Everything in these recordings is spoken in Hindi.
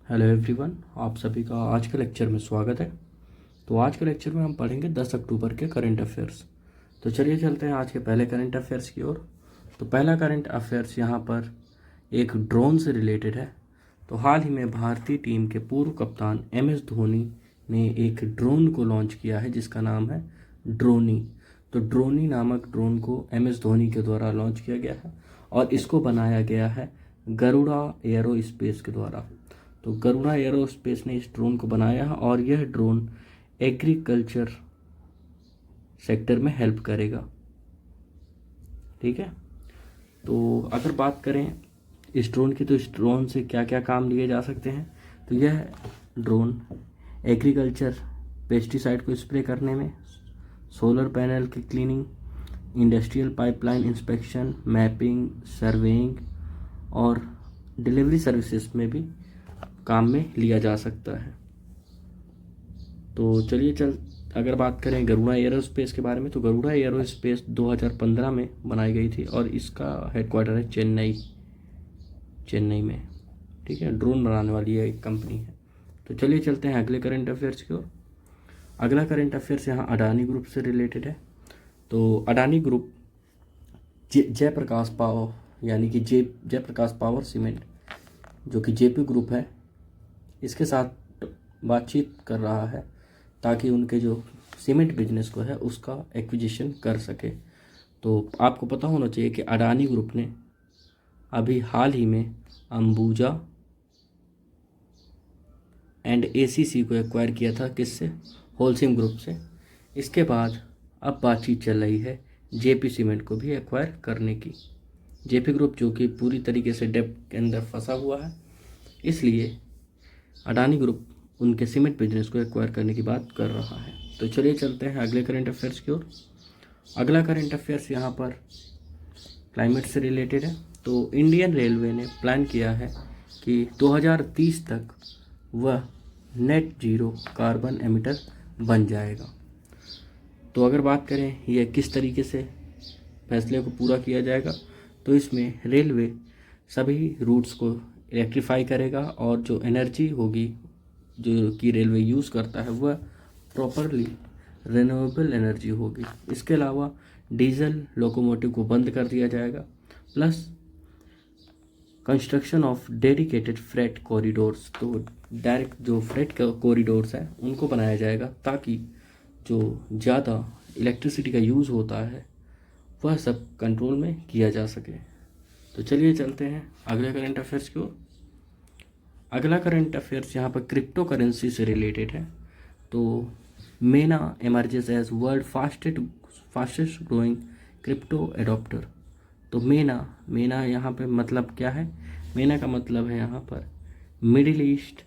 हेलो एवरीवन, आप सभी का आज के लेक्चर में स्वागत है। तो आज के लेक्चर में हम पढ़ेंगे 10 अक्टूबर के करंट अफेयर्स। तो चलिए चलते हैं आज के पहले करंट अफेयर्स की ओर। तो पहला करंट अफेयर्स यहाँ पर एक ड्रोन से रिलेटेड है। तो हाल ही में भारतीय टीम के पूर्व कप्तान MS धोनी ने एक ड्रोन को लॉन्च किया है जिसका नाम है ड्रोनी। तो ड्रोनी नामक ड्रोन को MS धोनी के द्वारा लॉन्च किया गया है और इसको बनाया गया है गरुड़ा एयरोस्पेस के द्वारा। तो गरुड़ा एयरोस्पेस ने इस ड्रोन को बनाया है और यह ड्रोन एग्रीकल्चर सेक्टर में हेल्प करेगा। ठीक है, तो अगर बात करें इस ड्रोन की, तो इस ड्रोन से क्या क्या काम लिए जा सकते हैं। तो यह ड्रोन एग्रीकल्चर पेस्टिसाइड को स्प्रे करने में, सोलर पैनल की cleaning, industrial pipeline inspection, mapping, surveying और डिलीवरी सर्विसेज में भी काम में लिया जा सकता है। तो चलिए अगर बात करें गरुड़ा एयरोस्पेस के बारे में, तो गरुड़ा एयरोस्पेस 2015 में बनाई गई थी और इसका हेडक्वार्टर है चेन्नई में। ठीक है, ड्रोन बनाने वाली ये एक कंपनी है। तो चलिए चलते हैं अगले करंट अफेयर्स की ओर। अगला करंट अफेयर्स यहाँ अडानी ग्रुप से रिलेटेड है। तो अडानी ग्रुप जयप्रकाश पावर यानी कि जयप्रकाश पावर सीमेंट जो कि जेपी ग्रुप है, इसके साथ बातचीत कर रहा है ताकि उनके जो सीमेंट बिजनेस को है उसका एक्विजिशन कर सके। तो आपको पता होना चाहिए कि अडानी ग्रुप ने अभी हाल ही में अंबुजा एंड ACC को एक्वायर किया था, किससे? होलसेम ग्रुप से। इसके बाद अब बातचीत चल रही है जेपी सीमेंट को भी एक्वायर करने की। जेपी ग्रुप जो कि पूरी तरीके से डेब्ट के अंदर फंसा हुआ है, इसलिए अडानी ग्रुप उनके सीमेंट बिजनेस को एक्वायर करने की बात कर रहा है। तो चलिए चलते हैं अगले करंट अफेयर्स की ओर। अगला करंट अफेयर्स यहाँ पर क्लाइमेट से रिलेटेड है। तो इंडियन रेलवे ने प्लान किया है कि 2030 तक वह नेट जीरो कार्बन एमिटर बन जाएगा। तो अगर बात करें यह किस तरीके से फैसले को पूरा किया जाएगा, तो इसमें रेलवे सभी रूट्स को इलेक्ट्रीफाई करेगा और जो एनर्जी होगी जो कि रेलवे यूज़ करता है वह प्रॉपरली रिन्यूएबल एनर्जी होगी। इसके अलावा डीजल लोकोमोटिव को बंद कर दिया जाएगा, plus construction of dedicated freight corridors, तो डायरेक्ट जो फ्रेट कॉरिडोर्स हैं उनको बनाया जाएगा ताकि जो ज़्यादा इलेक्ट्रिसिटी का यूज़ होता है वह सब कंट्रोल में किया जा सके। तो चलिए चलते हैं अगले करंट अफेयर्स की ओर। अगला करंट अफेयर्स यहाँ पर क्रिप्टो करेंसी से रिलेटेड है। तो MENA emerges as world fastest growing crypto adopter. तो मेना यहाँ पे मतलब क्या है? मेना का मतलब है यहाँ पर middle east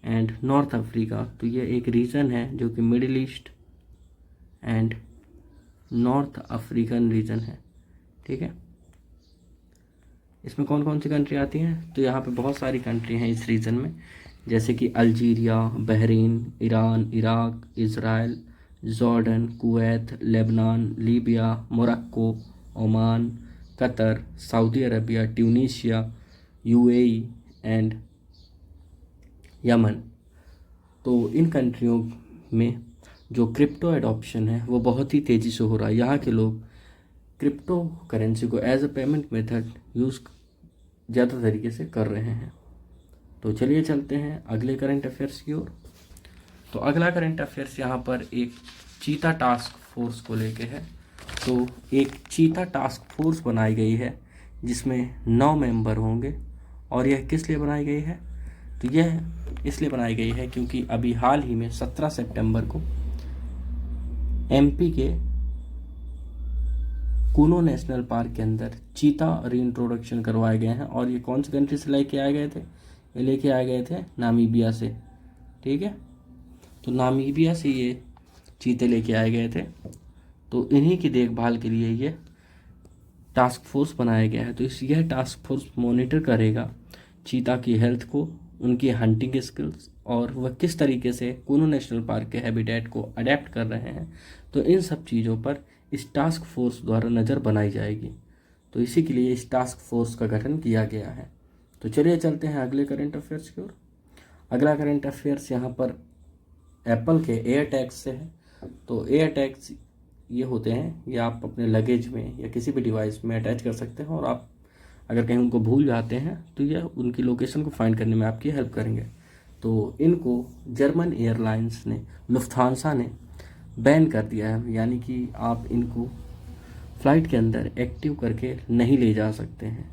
and north Africa. तो ये एक रीजन है जो कि middle east and north African region है। ठीक है, इसमें कौन कौन सी कंट्री आती हैं? तो यहाँ पे बहुत सारी कंट्री हैं इस रीजन में, जैसे कि Algeria, Bahrain, Iran, Iraq, Israel, Jordan, Kuwait, Lebanon, Libya, Morocco, Oman, Qatar, Saudi Arabia, Tunisia, UAE and Yemen. तो इन कंट्रियों में जो क्रिप्टो एडॉप्शन है वो बहुत ही तेज़ी से हो रहा है। यहाँ के लोग क्रिप्टो करेंसी को as a payment method use ज़्यादा तरीके से कर रहे हैं। तो चलिए चलते हैं अगले करंट अफेयर्स की ओर। तो अगला करंट अफेयर्स यहाँ पर एक चीता टास्क फोर्स को लेके है। तो एक चीता टास्क फोर्स बनाई गई है जिसमें 9 मेंबर होंगे और यह किस लिए बनाई गई है? तो यह इसलिए बनाई गई है क्योंकि अभी हाल ही में 17 सितंबर को MP के कूनो नेशनल पार्क के अंदर चीता रीइंट्रोडक्शन करवाए गए हैं और ये कौन सी कंट्री से लेके आए गए थे? ये लेके आए गए थे नामीबिया से। ठीक है, तो नामीबिया से ये चीते लेके आए गए थे। तो इन्हीं की देखभाल के लिए ये टास्क फोर्स बनाया गया है। तो यह टास्क फोर्स मॉनिटर करेगा चीता की हेल्थ को, उनकी हंटिंग स्किल्स और वह किस तरीके से कूनो नेशनल पार्क के हैबिटेट को अडेप्ट कर रहे हैं। तो इन सब चीज़ों पर इस टास्क फोर्स द्वारा नज़र बनाई जाएगी। तो इसी के लिए इस टास्क फोर्स का गठन किया गया है। तो चलिए चलते हैं अगले करंट अफेयर्स की ओर। अगला करंट अफेयर्स यहाँ पर एप्पल के एयर टैग्स से है। तो एयर टैग्स ये होते हैं, ये आप अपने लगेज में या किसी भी डिवाइस में अटैच कर सकते हैं, और आप अगर कहीं उनको भूल जाते हैं तो यह उनकी लोकेशन को फाइंड करने में आपकी हेल्प करेंगे। तो इनको जर्मन एयरलाइंस ने, लुफ्थांसा ने बैन कर दिया है, यानी कि आप इनको फ़्लाइट के अंदर एक्टिव करके नहीं ले जा सकते हैं।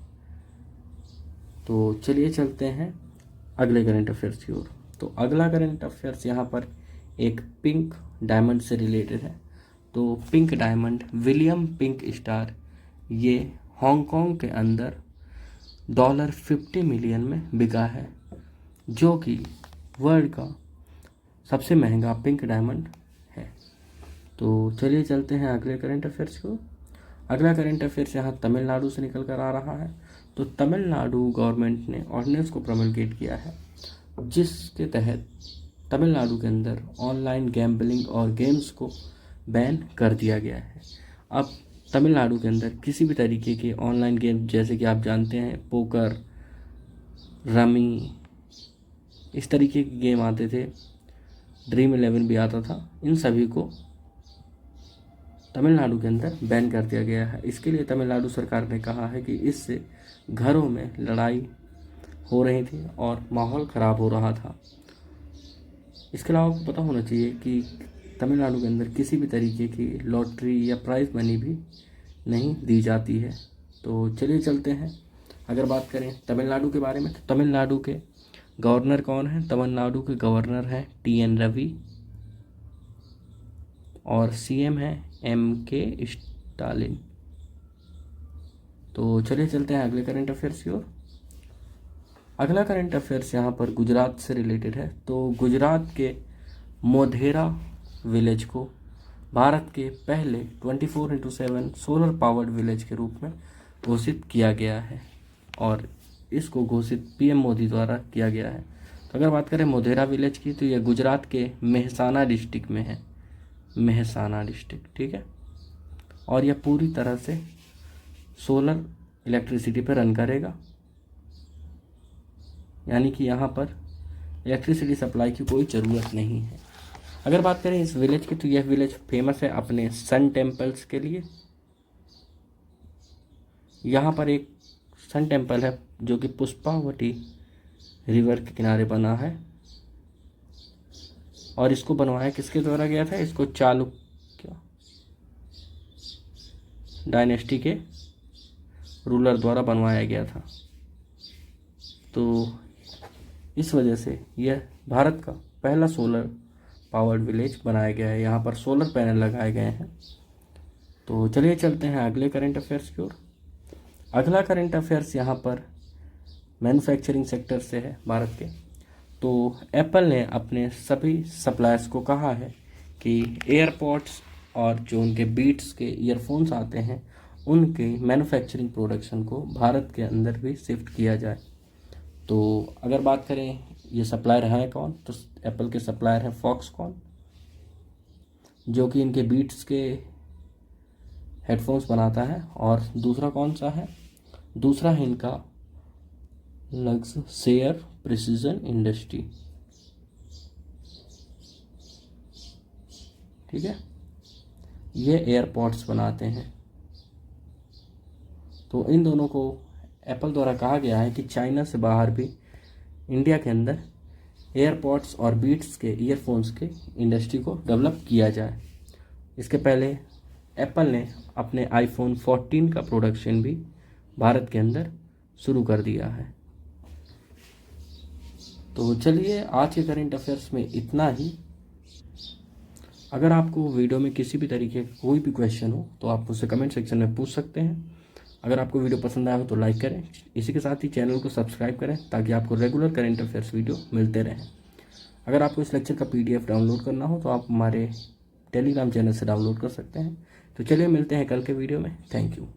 तो चलिए चलते हैं अगले करंट अफेयर्स की ओर। तो अगला करंट अफेयर्स यहाँ पर एक पिंक डायमंड से रिलेटेड है। तो pink diamond William pink star ये हांगकांग के अंदर $50 मिलियन में बिका है, जो कि वर्ल्ड का सबसे महंगा पिंक डायमंड है। तो चलिए चलते हैं अगले करंट अफेयर्स को। अगला करंट अफेयर्स यहाँ तमिलनाडु से निकल कर आ रहा है। तो तमिलनाडु गवर्नमेंट ने ऑर्डिनेंस को प्रोमलगेट किया है, जिसके तहत तमिलनाडु के अंदर ऑनलाइन गैम्बलिंग और गेम्स को बैन कर दिया गया है। अब तमिलनाडु के अंदर किसी भी तरीके के ऑनलाइन गेम, जैसे कि आप जानते हैं पोकर, रमी, इस तरीके के गेम आते थे, ड्रीम 11 भी आता था, इन सभी को तमिलनाडु के अंदर बैन कर दिया गया है। इसके लिए तमिलनाडु सरकार ने कहा है कि इससे घरों में लड़ाई हो रही थी और माहौल ख़राब हो रहा था। इसके अलावा आपको पता होना चाहिए कि तमिलनाडु के अंदर किसी भी तरीके की लॉटरी या प्राइज़ मनी भी नहीं दी जाती है। तो चलिए चलते हैं, अगर बात करें तमिलनाडु के बारे में, तो तमिलनाडु के गवर्नर कौन है? तमिलनाडु के गवर्नर हैं TN रवि, और CM है MK स्टालिन। तो चलिए चलते हैं अगले करंट अफेयर्स की ओर। अगला करंट अफेयर्स यहाँ पर गुजरात से रिलेटेड है। तो गुजरात के मोढेरा विलेज को भारत के पहले 24/7 सोलर पावर्ड विलेज के रूप में घोषित किया गया है, और इसको घोषित PM मोदी द्वारा किया गया है। तो अगर बात करें मोढेरा विलेज की, तो यह गुजरात के मेहसाना डिस्ट्रिक्ट में है, मेहसाना डिस्ट्रिक्ट, ठीक है। और यह पूरी तरह से सोलर इलेक्ट्रिसिटी पर रन करेगा, यानी कि यहाँ पर इलेक्ट्रिसिटी सप्लाई की कोई ज़रूरत नहीं है। अगर बात करें इस विलेज की, तो यह विलेज फेमस है अपने सन टेम्पल्स के लिए। यहाँ पर एक सन टेम्पल है जो कि पुष्पावती रिवर के किनारे बना है, और इसको बनवाया किसके द्वारा गया था? इसको चालुक्य डायनेस्टी के रूलर द्वारा बनवाया गया था। तो इस वजह से यह भारत का पहला सोलर पावर्ड विलेज बनाया गया है। यहाँ पर सोलर पैनल लगाए गए हैं। तो चलिए चलते हैं अगले करंट अफेयर्स की ओर। अगला करंट अफेयर्स यहाँ पर मैन्युफैक्चरिंग सेक्टर से है भारत के। तो एप्पल ने अपने सभी सप्लायर्स को कहा है कि एयरपॉड्स और जो उनके बीट्स के ईयरफोन्स आते हैं, उनके मैन्युफैक्चरिंग प्रोडक्शन को भारत के अंदर भी शिफ्ट किया जाए। तो अगर बात करें ये सप्लायर है कौन, तो एप्पल के सप्लायर हैं फॉक्सकॉन, जो कि इनके बीट्स के हेडफोन्स बनाता है, और दूसरा कौन सा है? दूसरा है इनका लक्सशेयर प्रिसीजन इंडस्ट्री, ठीक है, ये एयरपॉड्स बनाते हैं। तो इन दोनों को एप्पल द्वारा कहा गया है कि चाइना से बाहर भी इंडिया के अंदर एयरपॉड्स और बीट्स के ईयरफोन्स के इंडस्ट्री को डेवलप किया जाए। इसके पहले एप्पल ने अपने iPhone 14 का प्रोडक्शन भी भारत के अंदर शुरू कर दिया है। तो चलिए आज के करंट अफेयर्स में इतना ही। अगर आपको वीडियो में किसी भी तरीके का कोई भी क्वेश्चन हो तो आप मुझसे कमेंट सेक्शन में पूछ सकते हैं। अगर आपको वीडियो पसंद आया हो तो लाइक करें, इसी के साथ ही चैनल को सब्सक्राइब करें ताकि आपको रेगुलर करंट अफेयर्स वीडियो मिलते रहें। अगर आपको इस लेक्चर का PDF डाउनलोड करना हो तो आप हमारे टेलीग्राम चैनल से डाउनलोड कर सकते हैं। तो चलिए मिलते हैं कल के वीडियो में। Thank you.